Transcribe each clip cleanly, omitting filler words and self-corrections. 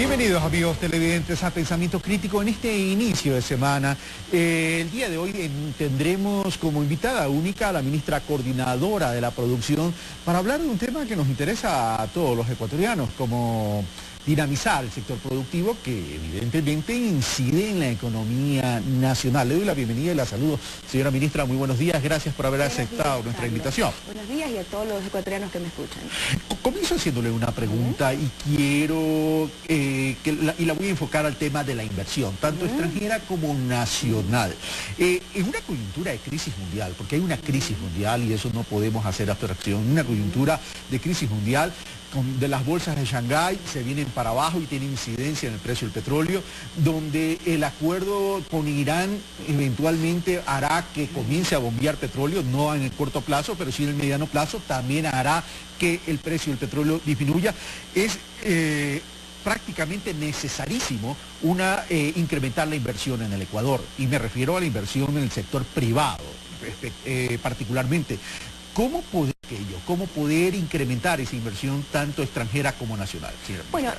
Bienvenidos amigos televidentes a Pensamiento Crítico en este inicio de semana. El día de hoy tendremos como invitada única a la ministra coordinadora de la producción para hablar de un tema que nos interesa a todos los ecuatorianos, como dinamizar el sector productivo que evidentemente incide en la economía nacional. Le doy la bienvenida y la saludo. Señora ministra, muy buenos días. Gracias por haber aceptado nuestra invitación. Buenos días y a todos los ecuatorianos que me escuchan. Comienzo haciéndole una pregunta y quiero y la voy a enfocar al tema de la inversión, tanto extranjera como nacional. En una coyuntura de crisis mundial, porque hay una crisis mundial y eso no podemos hacer abstracción, una coyuntura de crisis mundial, de las bolsas de Shanghái se vienen para abajo y tiene incidencia en el precio del petróleo, donde el acuerdo con Irán eventualmente hará que comience a bombear petróleo, no en el corto plazo, pero sí en el mediano plazo, también hará que el precio del petróleo disminuya. Es prácticamente necesarísimo incrementar la inversión en el Ecuador, y me refiero a la inversión en el sector privado, particularmente. ¿Cómo poder incrementar esa inversión tanto extranjera como nacional? Bueno,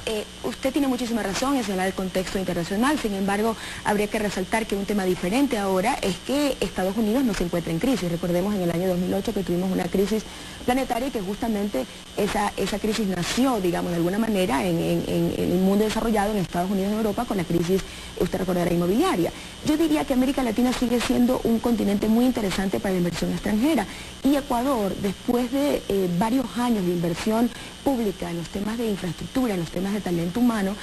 usted tiene muchísima razón en señalar el contexto internacional, sin embargo, habría que resaltar que un tema diferente ahora es que Estados Unidos no se encuentra en crisis. Recordemos en el año 2008 que tuvimos una crisis planetaria y que justamente esa crisis nació, digamos, de alguna manera en el mundo desarrollado, en Estados Unidos y en Europa, con la crisis, usted recordará, inmobiliaria. Yo diría que América Latina sigue siendo un continente muy interesante para la inversión extranjera, y Ecuador, después de varios años de inversión pública en los temas de infraestructura, en los temas de talento humano,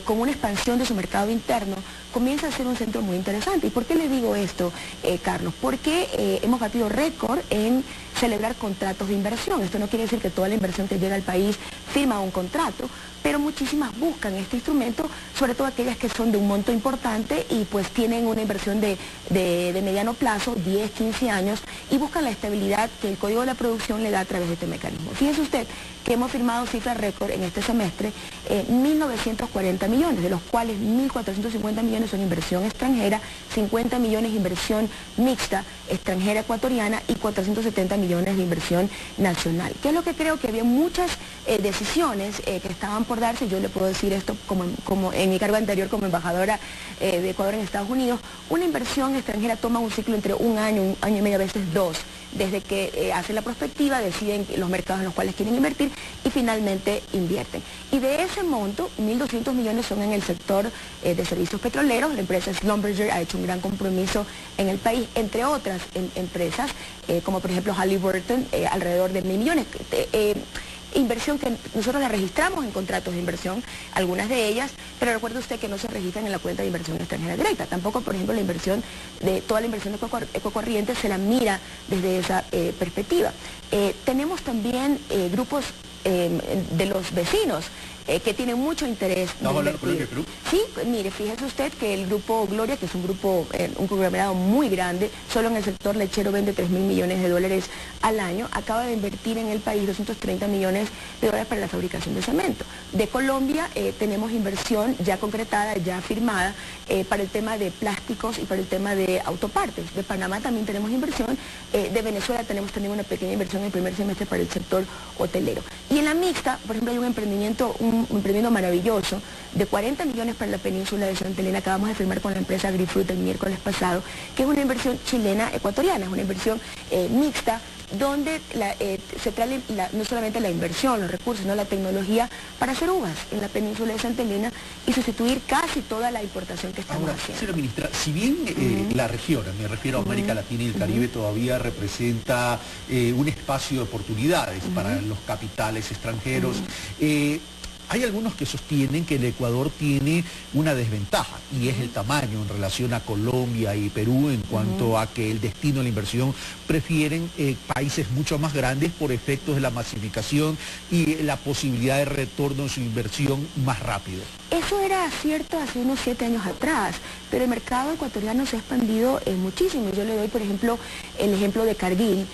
con una expansión de su mercado interno, comienza a ser un centro muy interesante. ¿Y por qué le digo esto, Carlos? Porque hemos batido récord en celebrar contratos de inversión. Esto no quiere decir que toda la inversión que llega al país firma un contrato, pero muchísimas buscan este instrumento, sobre todo aquellas que son de un monto importante y pues tienen una inversión de mediano plazo, 10, 15 años, y buscan la estabilidad que el Código de la Producción le da a través de este mecanismo. Fíjese usted que hemos firmado cifras récord en este semestre, 1.940 millones, de los cuales 1.450 millones son inversión extranjera, 50 millones inversión mixta, extranjera ecuatoriana, y 470 millones de inversión nacional. ¿Qué es lo que creo? Que había muchas decisiones que estaban por darse. Yo le puedo decir esto como en mi cargo anterior como embajadora de Ecuador en Estados Unidos. Una inversión extranjera toma un ciclo entre un año y medio, a veces dos, desde que hacen la prospectiva, deciden los mercados en los cuales quieren invertir y finalmente invierten. Y de ese monto, 1.200 millones son en el sector de servicios petroleros. La empresa Schlumberger ha hecho un gran compromiso en el país, entre otras empresas, como por ejemplo Halliburton, alrededor de 1.000 millones. Inversión que nosotros la registramos en contratos de inversión, algunas de ellas, pero recuerde usted que no se registran en la cuenta de inversión extranjera directa. Tampoco, por ejemplo, toda la inversión ecocorriente se la mira desde esa perspectiva. Tenemos también grupos de los vecinos que tienen mucho interés. ¿Vamos a hablar con el Perú? Sí, mire, fíjese usted que el grupo Gloria, que es un grupo, un conglomerado muy grande, solo en el sector lechero vende 3.000 millones de dólares al año, acaba de invertir en el país 230 millones de dólares para la fabricación de cemento. De Colombia tenemos inversión ya concretada, ya firmada, para el tema de plásticos y para el tema de autopartes. De Panamá también tenemos inversión, de Venezuela tenemos también una pequeña inversión en el primer semestre para el sector hotelero. Y en la mixta, por ejemplo, hay un emprendimiento maravilloso de 40 millones para la península de Santa Elena. Acabamos de firmar con la empresa Agrifruit el miércoles pasado, que es una inversión chilena-ecuatoriana, es una inversión mixta, donde se trae no solamente la inversión, los recursos, sino la tecnología para hacer uvas en la península de Santa Elena y sustituir casi toda la importación que estamos haciendo. Señora ministra, si bien la región, me refiero a América Latina y el Caribe, todavía representa un espacio de oportunidades para los capitales extranjeros, hay algunos que sostienen que el Ecuador tiene una desventaja, y es el tamaño en relación a Colombia y Perú, en cuanto a que el destino de la inversión prefieren países mucho más grandes por efectos de la masificación y la posibilidad de retorno de su inversión más rápido. Eso era cierto hace unos 7 años atrás, pero el mercado ecuatoriano se ha expandido muchísimo. Yo le doy, por ejemplo, el ejemplo de Cargill,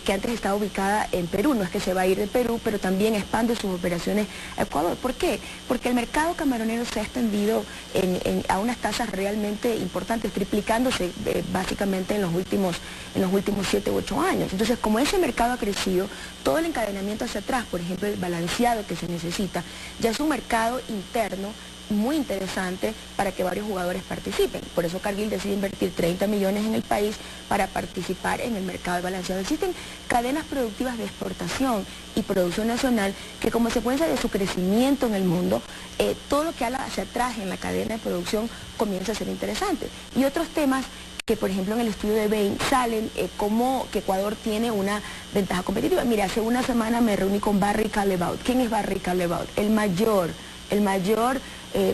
que antes estaba ubicada en Perú. No es que se va a ir de Perú, pero también expande sus operaciones a Ecuador. ¿Por qué? Porque el mercado camaronero se ha extendido a unas tasas realmente importantes, triplicándose básicamente en los últimos 7 u 8 años. Entonces, como ese mercado ha crecido, todo el encadenamiento hacia atrás, por ejemplo, el balanceado que se necesita, ya es un mercado interno muy interesante para que varios jugadores participen. Por eso Cargill decide invertir 30 millones en el país para participar en el mercado de balanceado. Existen cadenas productivas de exportación y producción nacional que, como consecuencia de su crecimiento en el mundo, todo lo que habla hacia atrás en la cadena de producción comienza a ser interesante. Y otros temas que, por ejemplo, en el estudio de Bain salen como que Ecuador tiene una ventaja competitiva. Mira, hace una semana me reuní con Barry Callebaut. ¿Quién es Barry Callebaut? El mayor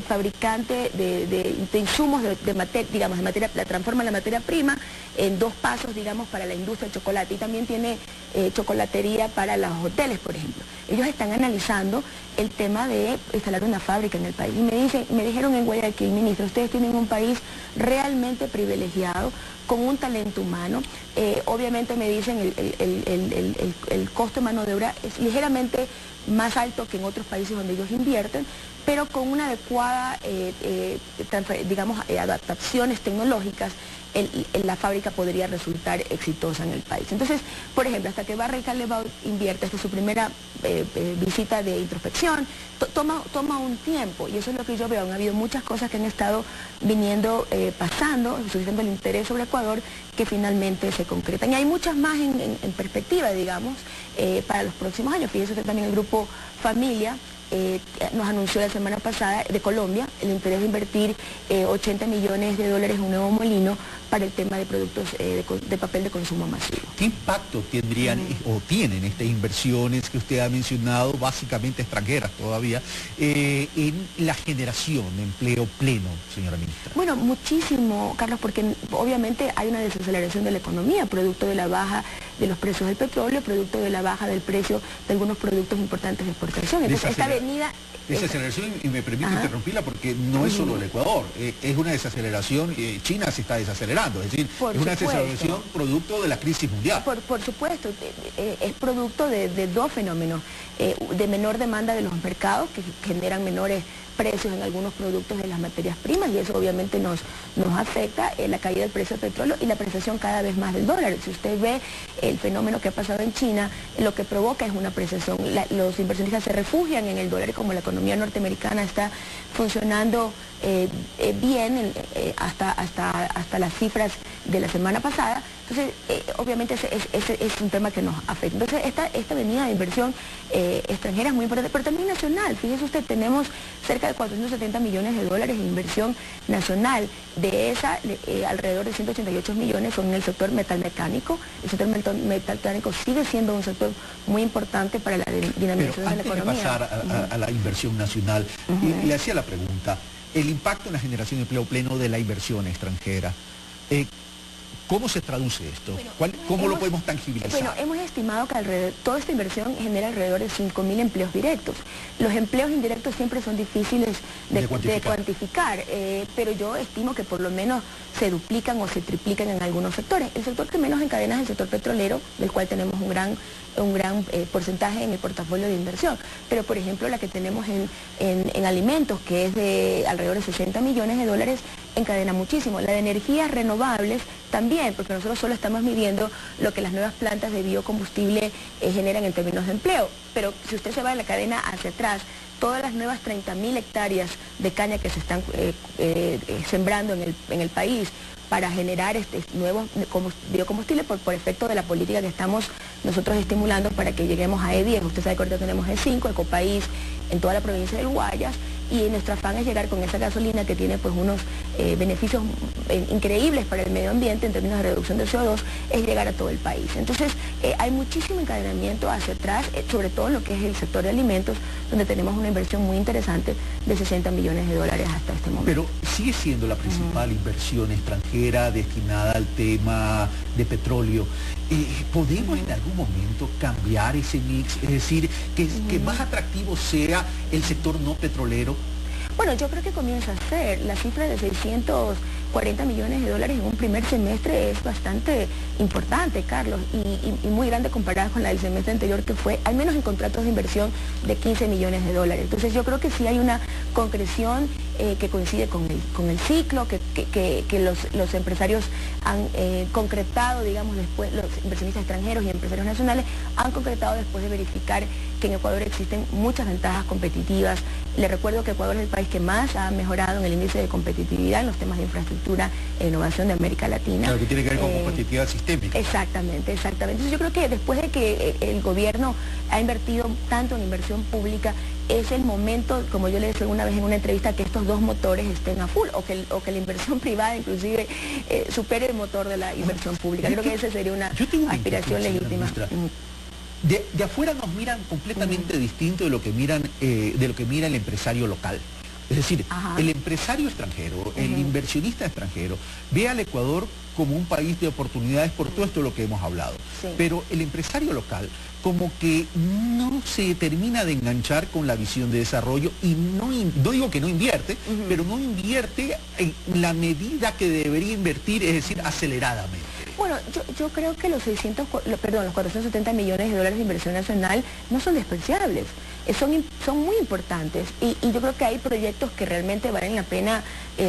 fabricante de insumos de materia, la transforma la materia prima en 2 pasos, digamos, para la industria del chocolate, y también tiene chocolatería para los hoteles, por ejemplo. Ellos están analizando el tema de instalar una fábrica en el país, y me dijeron en Guayaquil: ministro, ustedes tienen un país realmente privilegiado, con un talento humano. Obviamente me dicen el costo de mano de obra es ligeramente más alto que en otros países donde ellos invierten, pero con una adecuada, adaptaciones tecnológicas, la fábrica podría resultar exitosa en el país. Entonces, por ejemplo, hasta que Barry Callebaut invierte, esta es su primera visita de introspección, toma un tiempo, y eso es lo que yo veo. Han habido muchas cosas que han estado viniendo, pasando, suscitando el interés sobre Ecuador, que finalmente se concretan. Y hay muchas más en perspectiva, digamos, para los próximos años. Fíjese usted, también el grupo Familia nos anunció la semana pasada de Colombia el interés de invertir 80 millones de dólares en un nuevo molino para el tema de productos de papel de consumo masivo. ¿Qué impacto tendrían o tienen estas inversiones que usted ha mencionado, básicamente extranjeras todavía, en la generación de empleo pleno, señora ministra? Bueno, muchísimo, Carlos, porque obviamente hay una desaceleración de la economía, producto de la baja de los precios del petróleo, producto de la baja del precio de algunos productos importantes de exportación. Entonces, esta avenida... Desaceleración, y me permite interrumpirla, porque no es solo el Ecuador, es una desaceleración. China se está desacelerando, es decir, es una desaceleración producto de la crisis mundial. Por supuesto, es producto de 2 fenómenos: de menor demanda de los mercados, que generan menores precios en algunos productos de las materias primas, y eso obviamente nos afecta, la caída del precio del petróleo y la apreciación cada vez más del dólar. Si usted ve el fenómeno que ha pasado en China, lo que provoca es una apreciación. Los inversionistas se refugian en el dólar, y como la economía norteamericana está funcionando bien hasta las cifras de la semana pasada, entonces obviamente es un tema que nos afecta. Entonces esta venida de inversión extranjera es muy importante, pero también nacional. Fíjese usted, tenemos cerca de 470 millones de dólares en inversión nacional. De esa, alrededor de 188 millones son en el sector metalmecánico. El sector metalmecánico sigue siendo un sector muy importante para la dinamización de la economía. Antes de pasar a la inversión nacional, le hacía la pregunta: el impacto en la generación de empleo pleno de la inversión extranjera, ¿cómo se traduce esto? ¿Cómo lo podemos tangibilizar? Bueno, hemos estimado que toda esta inversión genera alrededor de 5.000 empleos directos. Los empleos indirectos siempre son difíciles de cuantificar, pero yo estimo que por lo menos se duplican o se triplican en algunos sectores. El sector que menos encadena es el sector petrolero, del cual tenemos un gran porcentaje en el portafolio de inversión. Pero, por ejemplo, la que tenemos en alimentos, que es de alrededor de 60 millones de dólares, encadena muchísimo. La de energías renovables también, porque nosotros solo estamos midiendo lo que las nuevas plantas de biocombustible generan en términos de empleo. Pero si usted se va en la cadena hacia atrás, todas las nuevas 30.000 hectáreas de caña que se están sembrando en el país para generar nuevos biocombustibles por efecto de la política que estamos nosotros estimulando para que lleguemos a E10. Usted sabe que ahorita tenemos E5, Ecopaís, en toda la provincia del Guayas, y nuestro afán es llegar con esa gasolina que tiene pues unos beneficios increíbles para el medio ambiente en términos de reducción de CO2, es llegar a todo el país. Entonces hay muchísimo encadenamiento hacia atrás, sobre todo en lo que es el sector de alimentos, donde tenemos una inversión muy interesante de 60 millones de dólares hasta este momento. Pero sigue siendo la principal inversión extranjera destinada al tema de petróleo. ¿Podemos en algún momento cambiar ese mix? Es decir, que más atractivo sea el sector no petrolero. Bueno, yo creo que comienza a ser. La cifra de 600 40 millones de dólares en un primer semestre es bastante importante, Carlos, y muy grande comparada con la del semestre anterior, que fue, al menos en contratos de inversión, de 15 millones de dólares. Entonces yo creo que sí hay una concreción que coincide con el ciclo, que los empresarios han concretado, digamos, después, los inversionistas extranjeros y empresarios nacionales han concretado después de verificar que en Ecuador existen muchas ventajas competitivas. Le recuerdo que Ecuador es el país que más ha mejorado en el índice de competitividad en los temas de infraestructura e innovación de América Latina. Claro, que tiene que ver con competitividad sistémica. Exactamente, exactamente. Entonces yo creo que después de que el gobierno ha invertido tanto en inversión pública, es el momento, como yo le decía una vez en una entrevista, que estos dos motores estén a full, o que la inversión privada inclusive supere el motor de la inversión pública. Creo que esa sería una aspiración legítima. De afuera nos miran completamente distinto de lo que mira el empresario local. Es decir, el empresario extranjero, el inversionista extranjero, ve al Ecuador como un país de oportunidades por todo esto de lo que hemos hablado. Sí. Pero el empresario local como que no se termina de enganchar con la visión de desarrollo y no digo que no invierte, pero no invierte en la medida que debería invertir, es decir, aceleradamente. Bueno, yo creo que los 470 millones de dólares de inversión nacional no son despreciables, son muy importantes y yo creo que hay proyectos que realmente valen la pena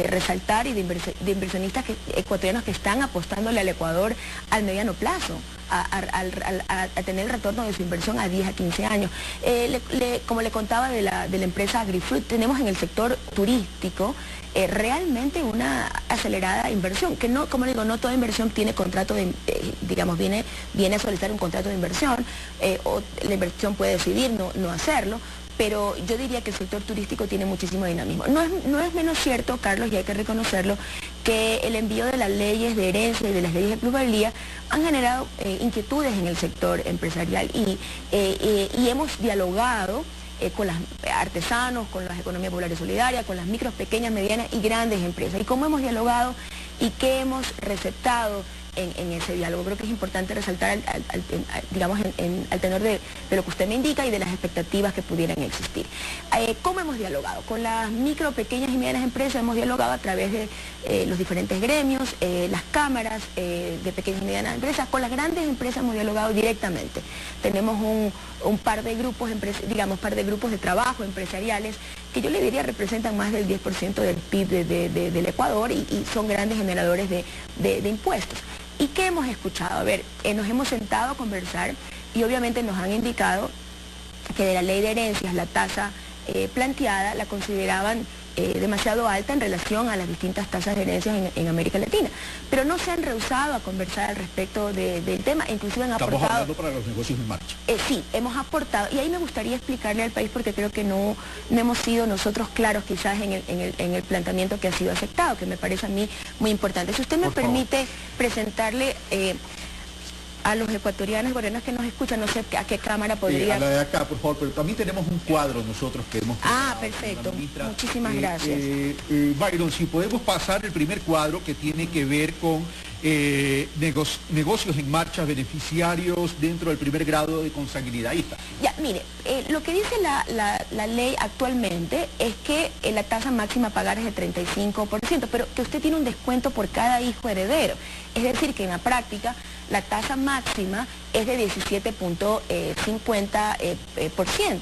resaltar y de inversionistas ecuatorianos que están apostándole al Ecuador al mediano plazo, a tener el retorno de su inversión a 10 a 15 años. Como le contaba de la empresa AgriFruit, tenemos en el sector turístico realmente una acelerada inversión, que no, como digo, no toda inversión tiene contrato de, digamos, viene a solicitar un contrato de inversión, o la inversión puede decidir no hacerlo, pero yo diría que el sector turístico tiene muchísimo dinamismo. No es menos cierto, Carlos, y hay que reconocerlo, que el envío de las leyes de herencia y de las leyes de plusvalía han generado inquietudes en el sector empresarial y hemos dialogado con los artesanos, con las economías populares solidarias, con las micros, pequeñas, medianas y grandes empresas. ¿Y cómo hemos dialogado y qué hemos receptado en ese diálogo? Creo que es importante resaltar digamos, al tenor de lo que usted me indica y de las expectativas que pudieran existir. ¿Cómo hemos dialogado? Con las micro, pequeñas y medianas empresas hemos dialogado a través de los diferentes gremios, las cámaras de pequeñas y medianas empresas. Con las grandes empresas hemos dialogado directamente. Tenemos un par de grupos, par de grupos de trabajo empresariales que yo le diría representan más del 10% del PIB del Ecuador y son grandes generadores de impuestos. ¿Y qué hemos escuchado? A ver, nos hemos sentado a conversar y obviamente nos han indicado que de la ley de herencias la tasa planteada la consideraban demasiado alta en relación a las distintas tasas de herencias en América Latina. Pero no se han rehusado a conversar al respecto del tema, inclusive han aportado... Estamos hablando para los negocios en marcha. Sí, hemos aportado, y ahí me gustaría explicarle al país, porque creo que no hemos sido nosotros claros quizás en el planteamiento que ha sido aceptado, que me parece a mí muy importante. Si usted me permite presentarle... a los ecuatorianos que nos escuchan, no sé a qué cámara podría... a la de acá, por favor, pero también tenemos un cuadro nosotros que hemos... perfecto, muchísimas gracias. Byron, si podemos pasar el primer cuadro que tiene que ver con negocios en marcha, beneficiarios dentro del primer grado de consanguinidad. Ahí está. Ya, mire, lo que dice la ley actualmente es que la tasa máxima a pagar es de 35%, pero que usted tiene un descuento por cada hijo heredero. Es decir, que en la práctica la tasa máxima es de 17.50%.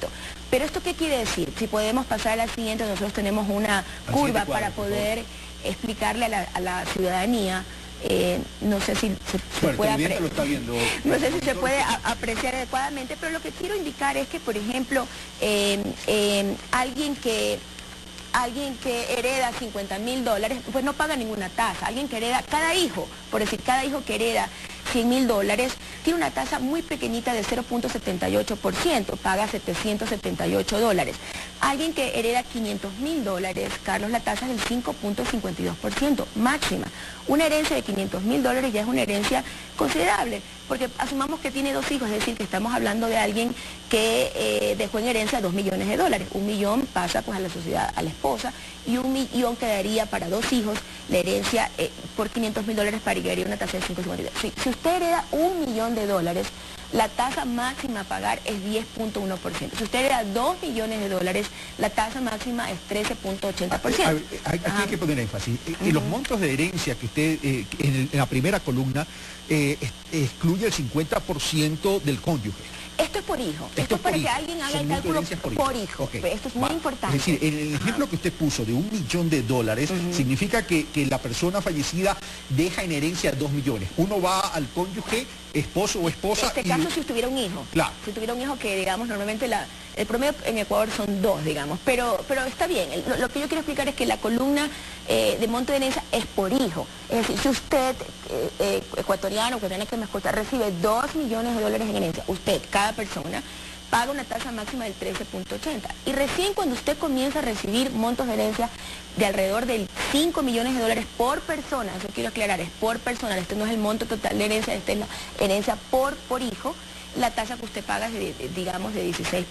Pero ¿esto qué quiere decir? Si podemos pasar a la siguiente, nosotros tenemos una curva para poder explicarle a la ciudadanía. No sé si se puede no sé si se puede apreciar adecuadamente, pero lo que quiero indicar es que, por ejemplo, alguien que hereda $50.000, pues no paga ninguna tasa. Alguien que hereda, cada hijo que hereda $100.000, tiene una tasa muy pequeñita de 0.78%, paga $778. Alguien que hereda $500.000, Carlos, la tasa es del 5.52%, máxima. Una herencia de $500.000 ya es una herencia considerable, porque asumamos que tiene 2 hijos, es decir, que estamos hablando de alguien que dejó en herencia $2 millones. $1 millón pasa pues a la sociedad, a la esposa, y $1 millón quedaría para 2 hijos. La herencia por $500.000 pagaría una tasa de 5.52. Si usted hereda $1 millón, la tasa máxima a pagar es 10.1%. Si usted le da 2 millones de dólares, la tasa máxima es 13.80%. Aquí hay que poner énfasis. En los montos de herencia que usted, en la primera columna, excluye el 50% del cónyuge. Esto es por hijo. Esto es para que alguien haga el cálculo por hijo. Okay. Esto es muy importante. Es decir, el ejemplo que usted puso de $1 millón significa que la persona fallecida deja en herencia 2 millones. Uno va al cónyuge, esposo o esposa. En este caso, si tuviera un hijo. Claro. Si tuviera un hijo que, digamos, normalmente el promedio en Ecuador son 2, digamos. Pero está bien. Lo que yo quiero explicar es que la columna de monto de herencia es por hijo. Es decir, si usted, ecuatoriano que me escucha, recibe 2 millones de dólares en herencia, usted, cada persona, paga una tasa máxima del 13.80. Y recién cuando usted comienza a recibir montos de herencia de alrededor de 5 millones de dólares por persona, eso quiero aclarar, es por persona, este no es el monto total de herencia, este es la herencia por hijo, la tasa que usted paga es digamos de 16%.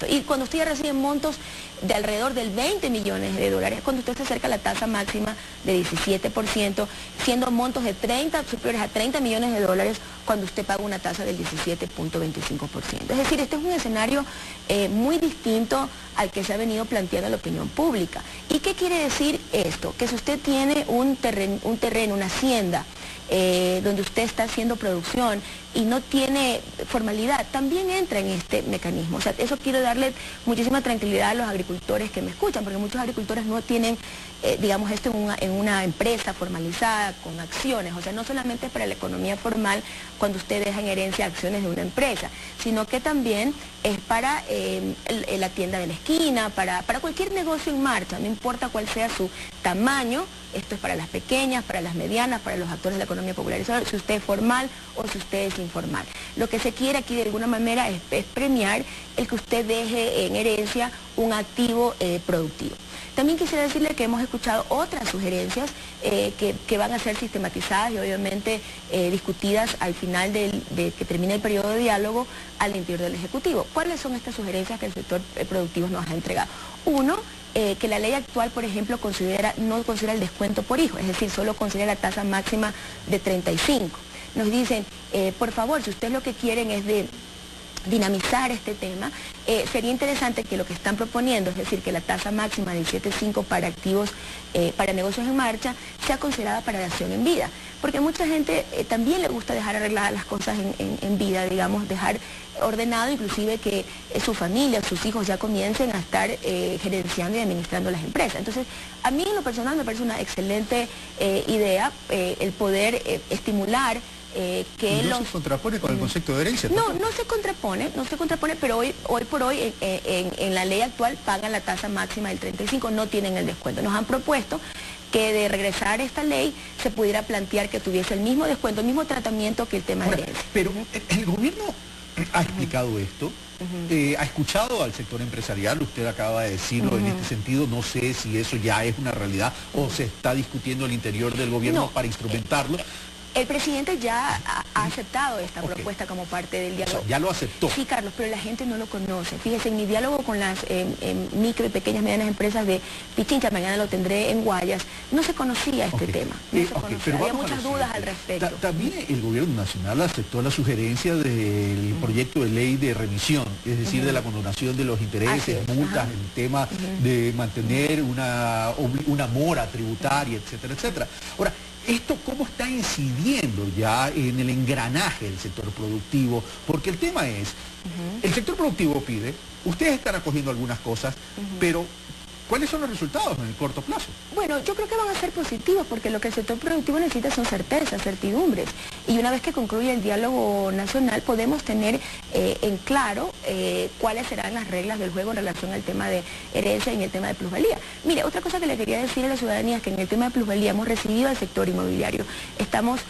Y cuando usted ya recibe montos de alrededor del 20 millones de dólares, cuando usted se acerca a la tasa máxima de 17%, siendo montos de superiores a 30 millones de dólares, cuando usted paga una tasa del 17.25%. Es decir, este es un escenario muy distinto al que se ha venido planteando en la opinión pública. ¿Y qué quiere decir esto? Que si usted tiene un terreno, una hacienda, donde usted está haciendo producción y no tiene formalidad, también entra en este mecanismo. O sea, eso quiero darle muchísima tranquilidad a los agricultores que me escuchan, porque muchos agricultores no tienen, digamos, esto en una empresa formalizada, con acciones. O sea, no solamente es para la economía formal cuando usted deja en herencia acciones de una empresa, sino que también es para la tienda de la esquina, para cualquier negocio en marcha, no importa cuál sea su tamaño. Esto es para las pequeñas, para las medianas, para los actores de la economía popular, si usted es formal o si usted es informal. Lo que se quiere aquí de alguna manera es premiar el que usted deje en herencia un activo productivo. También quisiera decirle que hemos escuchado otras sugerencias que van a ser sistematizadas y obviamente discutidas al final de que termine el periodo de diálogo al interior del Ejecutivo. ¿Cuáles son estas sugerencias que el sector productivo nos ha entregado? Uno, que la ley actual, por ejemplo, no considera el descuento por hijo, es decir, solo considera la tasa máxima de 35. Nos dicen, por favor, si ustedes lo que quieren es de dinamizar este tema, sería interesante que lo que están proponiendo, es decir, que la tasa máxima de 7.5 para activos, para negocios en marcha, sea considerada para dación en vida. Porque a mucha gente también le gusta dejar arregladas las cosas en vida, digamos, dejar ordenado, inclusive que su familia, sus hijos ya comiencen a estar gerenciando y administrando las empresas. Entonces, a mí en lo personal me parece una excelente idea el poder estimular que ¿No se contrapone con el concepto de herencia? No se contrapone, pero hoy por hoy en la ley actual pagan la tasa máxima del 35, no tienen el descuento. Nos han propuesto que de regresar esta ley se pudiera plantear que tuviese el mismo descuento, el mismo tratamiento que el tema de herencia. Pero el gobierno ha explicado esto, ha escuchado al sector empresarial, usted acaba de decirlo en este sentido, no sé si eso ya es una realidad o se está discutiendo al interior del gobierno para instrumentarlo. El presidente ya ha aceptado esta propuesta como parte del diálogo. O sea, ya lo aceptó. Sí, Carlos, pero la gente no lo conoce. Fíjese, en mi diálogo con las micro y pequeñas medianas empresas de Pichincha, mañana lo tendré en Guayas, no se conocía este tema. No se conocía. Pero había muchas dudas al respecto. También el gobierno nacional aceptó la sugerencia del proyecto de ley de remisión, es decir, de la condonación de los intereses, multas, el tema de mantener una mora tributaria, etcétera, etcétera. Ahora, ¿esto cómo está incidiendo ya en el engranaje del sector productivo? Porque el tema es, el sector productivo pide, ustedes están acogiendo algunas cosas, pero ¿cuáles son los resultados en el corto plazo? Bueno, yo creo que van a ser positivos porque lo que el sector productivo necesita son certezas, certidumbres. Y una vez que concluya el diálogo nacional podemos tener en claro cuáles serán las reglas del juego en relación al tema de herencia y en el tema de plusvalía. Mire, otra cosa que le quería decir a la ciudadanía es que en el tema de plusvalía hemos recibido al sector inmobiliario. Estamos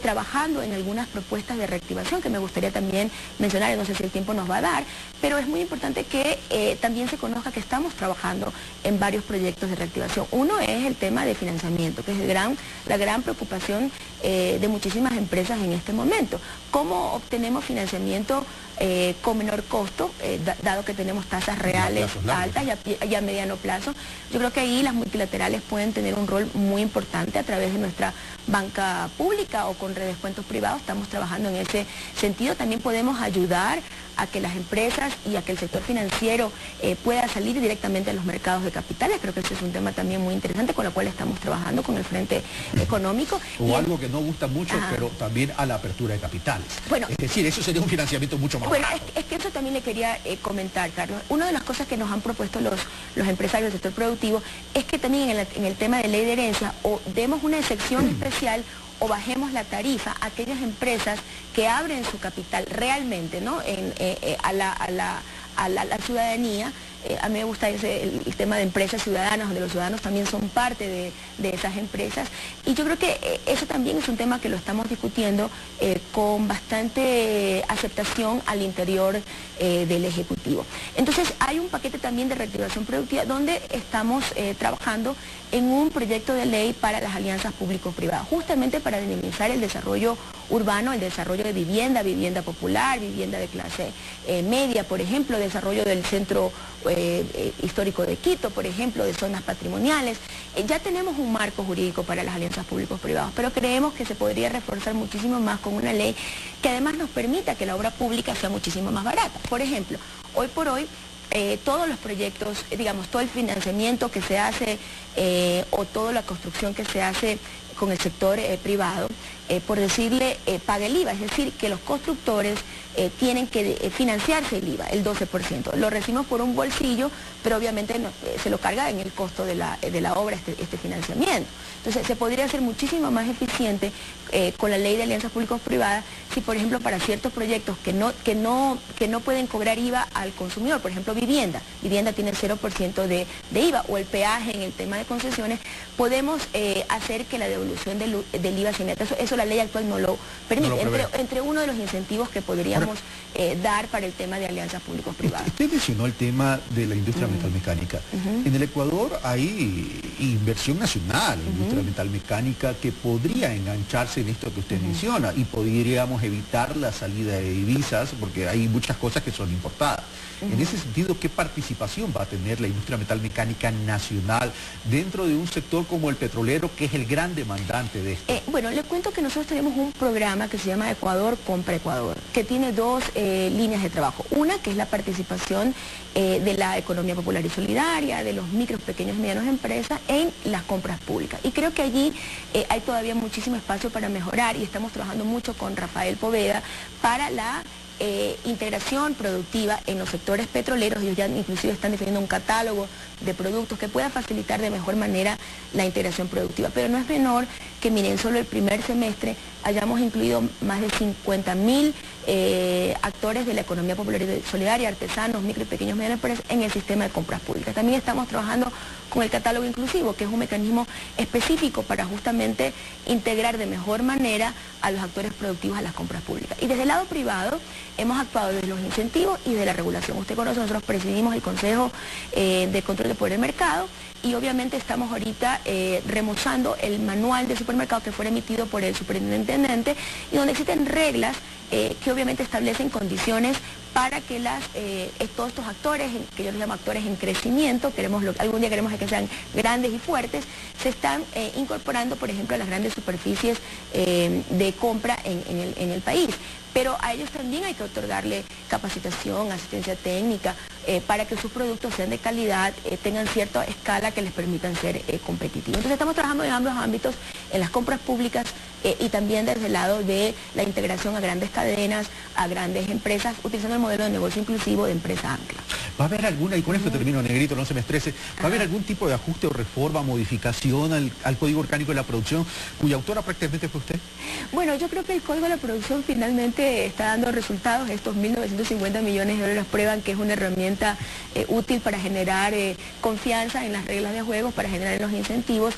trabajando en algunas propuestas de reactivación que me gustaría también mencionar, y no sé si el tiempo nos va a dar, pero es muy importante que también se conozca que estamos trabajando en varios proyectos de reactivación. Uno es el tema de financiamiento, que es la gran preocupación de muchísimas empresas en este momento. ¿Cómo obtenemos financiamiento con menor costo, dado que tenemos tasas reales altas y a mediano plazo? Yo creo que ahí las multilaterales pueden tener un rol muy importante a través de nuestra banca pública o con redescuentos privados, estamos trabajando en ese sentido. También podemos ayudar a que las empresas y a que el sector financiero pueda salir directamente a los mercados de capitales. Creo que ese es un tema también muy interesante con el cual estamos trabajando con el Frente Económico. O algo que no gusta mucho, pero también a la apertura de capitales. Bueno, es decir, eso sería un financiamiento mucho más barato. Bueno, es que eso también le quería comentar, Carlos. Una de las cosas que nos han propuesto los empresarios del sector productivo es que también en el tema de ley de herencia o demos una excepción especial o bajemos la tarifa a aquellas empresas que abren su capital realmente, ¿no? A la ciudadanía. A mí me gusta el tema de empresas ciudadanas, donde los ciudadanos también son parte de esas empresas. Y yo creo que eso también es un tema que lo estamos discutiendo con bastante aceptación al interior del Ejecutivo. Entonces hay un paquete también de reactivación productiva donde estamos trabajando en un proyecto de ley para las alianzas público-privadas, justamente para dinamizar el desarrollo urbano, el desarrollo de vivienda, vivienda popular, vivienda de clase media, por ejemplo, desarrollo del centro histórico de Quito, por ejemplo, de zonas patrimoniales. Ya tenemos un marco jurídico para las alianzas públicos-privados, pero creemos que se podría reforzar muchísimo más con una ley que además nos permita que la obra pública sea muchísimo más barata. Por ejemplo, hoy por hoy, todos los proyectos, digamos, todo el financiamiento que se hace o toda la construcción que se hace con el sector privado, por decirle, paga el IVA, es decir, que los constructores tienen que financiarse el IVA, el 12%. Lo recibimos por un bolsillo, pero obviamente se lo carga en el costo de la obra este financiamiento. Entonces, se podría hacer muchísimo más eficiente con la ley de alianzas públicos-privadas si, por ejemplo, para ciertos proyectos que no pueden cobrar IVA al consumidor, por ejemplo, vivienda tiene el 0% de IVA, o el peaje en el tema de concesiones, podemos hacer que la devolución del IVA sea neta. Eso la ley actual no lo permite, entre uno de los incentivos que podríamos dar para el tema de alianzas públicos-privadas. Usted mencionó el tema de la industria metalmecánica. En el Ecuador hay inversión nacional en industria metalmecánica que podría engancharse en esto que usted menciona y podríamos evitar la salida de divisas porque hay muchas cosas que son importadas. En ese sentido, ¿qué participación va a tener la industria metalmecánica nacional dentro de un sector como el petrolero, que es el gran demandante de esto? Bueno, les cuento que nosotros tenemos un programa que se llama Ecuador Compra Ecuador, que tiene dos líneas de trabajo. Una, que es la participación de la economía popular y solidaria, de los micros, pequeños y medianos empresas en las compras públicas. Y creo que allí hay todavía muchísimo espacio para mejorar y estamos trabajando mucho con Rafael Poveda para la integración productiva en los sectores petroleros. Ellos ya inclusive están definiendo un catálogo de productos que pueda facilitar de mejor manera la integración productiva. Pero no es menor que, miren, solo el primer semestre hayamos incluido más de 50.000 actores de la economía popular y solidaria, artesanos, micro y pequeños medianos empresas en el sistema de compras públicas. También estamos trabajando con el catálogo inclusivo, que es un mecanismo específico para justamente integrar de mejor manera a los actores productivos a las compras públicas. Y desde el lado privado hemos actuado desde los incentivos y de la regulación. Usted conoce, nosotros presidimos el Consejo de Control de Poder del Mercado y obviamente estamos ahorita remozando el manual de supermercado que fue emitido por el superintendente y donde existen reglas que obviamente establecen condiciones para que todos estos actores, que yo les llamo actores en crecimiento, algún día queremos que sean grandes y fuertes, se están incorporando, por ejemplo, a las grandes superficies de compra en el país. Pero a ellos también hay que otorgarle capacitación, asistencia técnica, para que sus productos sean de calidad, tengan cierta escala que les permitan ser competitivos. Entonces estamos trabajando en ambos ámbitos, en las compras públicas y también desde el lado de la integración a grandes cadenas, a grandes empresas, utilizando el modelo de negocio inclusivo de empresa ancla. ¿Va a haber alguna, y con esto termino, Negrito, no se me estrese, va a haber algún tipo de ajuste o reforma, modificación al Código Orgánico de la Producción, cuya autora prácticamente fue usted? Bueno, yo creo que el Código de la Producción finalmente está dando resultados. Estos 1.950 millones de dólares prueban que es una herramienta útil para generar confianza en las reglas de juego, para generar los incentivos,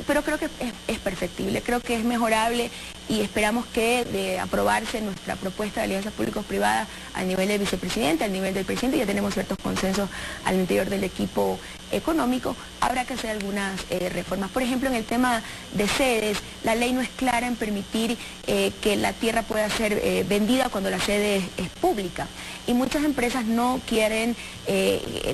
pero creo que es perfectible, creo que es mejorable y esperamos que de aprobarse nuestra propuesta de alianzas públicos-privadas a nivel del vicepresidente, al nivel del presidente, ya tenemos ciertos consensos al interior del equipo económico, habrá que hacer algunas reformas. Por ejemplo, en el tema de sedes, la ley no es clara en permitir que la tierra pueda ser vendida cuando la sede es pública. Y muchas empresas no quieren,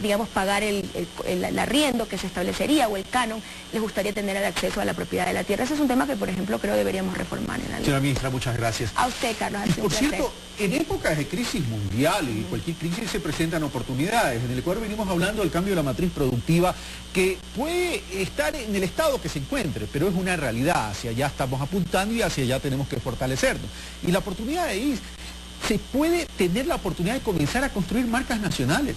digamos, pagar el arriendo que se establecería o el canon, les gustaría tener el acceso a la propiedad de la tierra. Ese es un tema que, por ejemplo, creo deberíamos reformar en la ley. Señora ministra, muchas gracias. A usted, Carlos. Y por cierto, en épocas de crisis mundial y cualquier crisis se presentan oportunidades. En el Ecuador venimos hablando del cambio de la matriz productiva que puede estar en el estado que se encuentre, pero es una realidad. Hacia allá estamos apuntando y hacia allá tenemos que fortalecernos. Y la oportunidad de ir, se puede tener la oportunidad de comenzar a construir marcas nacionales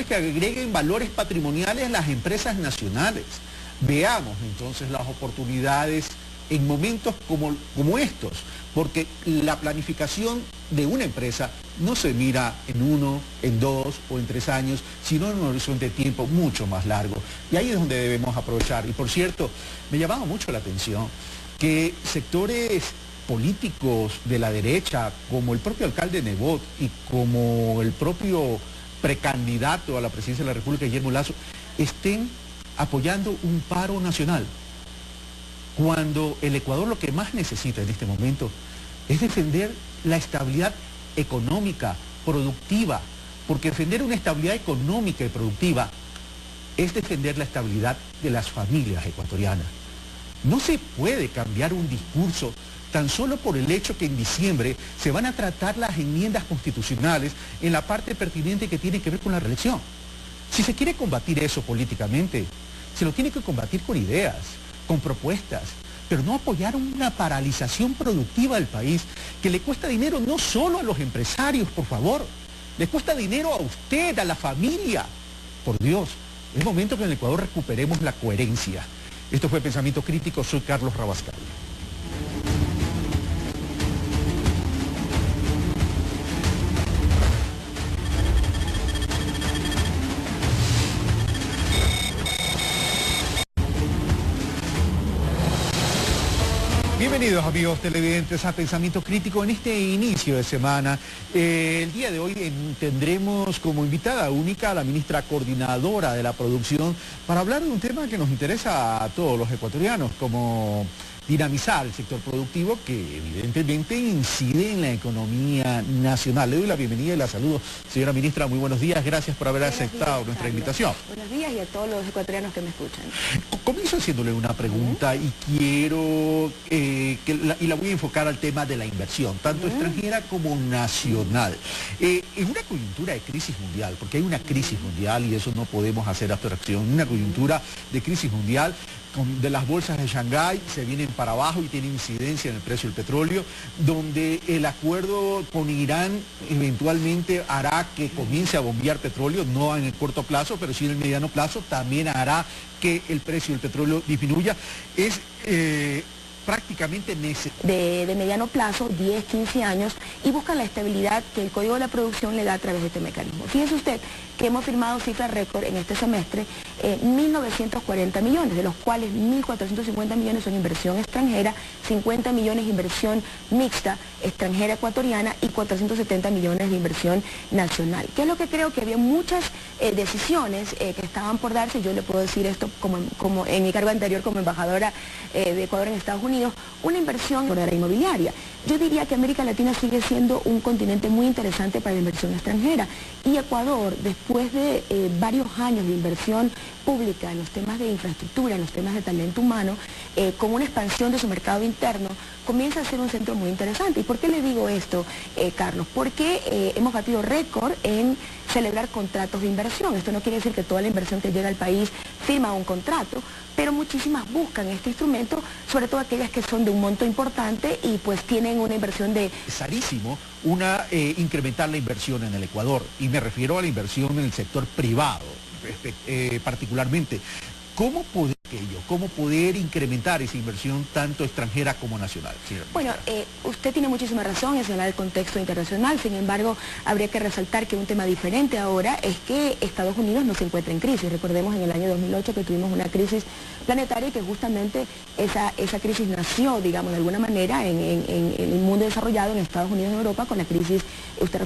que agreguen valores patrimoniales a las empresas nacionales. Veamos entonces las oportunidades en momentos como estos, porque la planificación de una empresa no se mira en 1, en 2 o en 3 años, sino en un horizonte de tiempo mucho más largo. Y ahí es donde debemos aprovechar. Y por cierto, me llamaba mucho la atención que sectores políticos de la derecha, como el propio alcalde Nebot y como el propio precandidato a la presidencia de la República, Guillermo Lasso, estén apoyando un paro nacional, cuando el Ecuador lo que más necesita en este momento es defender la estabilidad económica, productiva, porque defender una estabilidad económica y productiva es defender la estabilidad de las familias ecuatorianas. No se puede cambiar un discurso tan solo por el hecho que en diciembre se van a tratar las enmiendas constitucionales en la parte pertinente que tiene que ver con la reelección. Si se quiere combatir eso políticamente, se lo tiene que combatir con ideas, con propuestas, pero no apoyar una paralización productiva del país que le cuesta dinero no solo a los empresarios, por favor, le cuesta dinero a usted, a la familia. Por Dios, es momento que en el Ecuador recuperemos la coherencia. Esto fue Pensamiento Crítico, soy Carlos Rabascal. Bienvenidos amigos televidentes a Pensamiento Crítico en este inicio de semana. El día de hoy tendremos como invitada única a la ministra coordinadora de la producción para hablar de un tema que nos interesa a todos los ecuatorianos, como dinamizar el sector productivo que evidentemente incide en la economía nacional. Le doy la bienvenida y la saludo. Señora ministra, muy buenos días. Gracias por haber aceptado nuestra invitación. Buenos días y a todos los ecuatorianos que me escuchan. Comienzo haciéndole una pregunta y quiero y la voy a enfocar al tema de la inversión, tanto extranjera como nacional. En una coyuntura de crisis mundial, porque hay una crisis mundial y eso no podemos hacer abstracción, una coyuntura de crisis mundial, de las bolsas de Shanghái se vienen para abajo y tienen incidencia en el precio del petróleo, donde el acuerdo con Irán eventualmente hará que comience a bombear petróleo, no en el corto plazo, pero sí en el mediano plazo, también hará que el precio del petróleo disminuya. Es prácticamente de mediano plazo, 10, 15 años, y buscan la estabilidad que el Código de la Producción le da a través de este mecanismo. Fíjese usted que hemos firmado cifras récord en este semestre, 1.940 millones, de los cuales 1.450 millones son inversión extranjera, 50 millones de inversión mixta extranjera ecuatoriana y 470 millones de inversión nacional. ¿Qué es lo que creo? Que había muchas decisiones que estaban por darse. Yo le puedo decir esto como en mi cargo anterior como embajadora de Ecuador en Estados Unidos, una inversión por la inmobiliaria. Yo diría que América Latina sigue siendo un continente muy interesante para la inversión extranjera, y Ecuador, después de varios años de inversión pública en los temas de infraestructura, en los temas de talento humano, con una expansión de su mercado interno, comienza a ser un centro muy interesante. ¿Y por qué le digo esto, Carlos? Porque hemos batido récord en celebrar contratos de inversión. Esto no quiere decir que toda la inversión que llega al país firma un contrato, pero muchísimas buscan este instrumento, sobre todo aquellas que son de un monto importante y pues tienen una inversión de... necesarísimo incrementar la inversión en el Ecuador, y me refiero a la inversión en el sector privado, particularmente. ¿Cómo poder aquello? ¿Cómo poder incrementar esa inversión tanto extranjera como nacional? Sí. Bueno, usted tiene muchísima razón en señalar el contexto internacional, sin embargo, habría que resaltar que un tema diferente ahora es que Estados Unidos no se encuentra en crisis. Recordemos en el año 2008 que tuvimos una crisis planetaria y que justamente esa crisis nació, digamos, de alguna manera en el mundo desarrollado, en Estados Unidos y en Europa, con la crisis, usted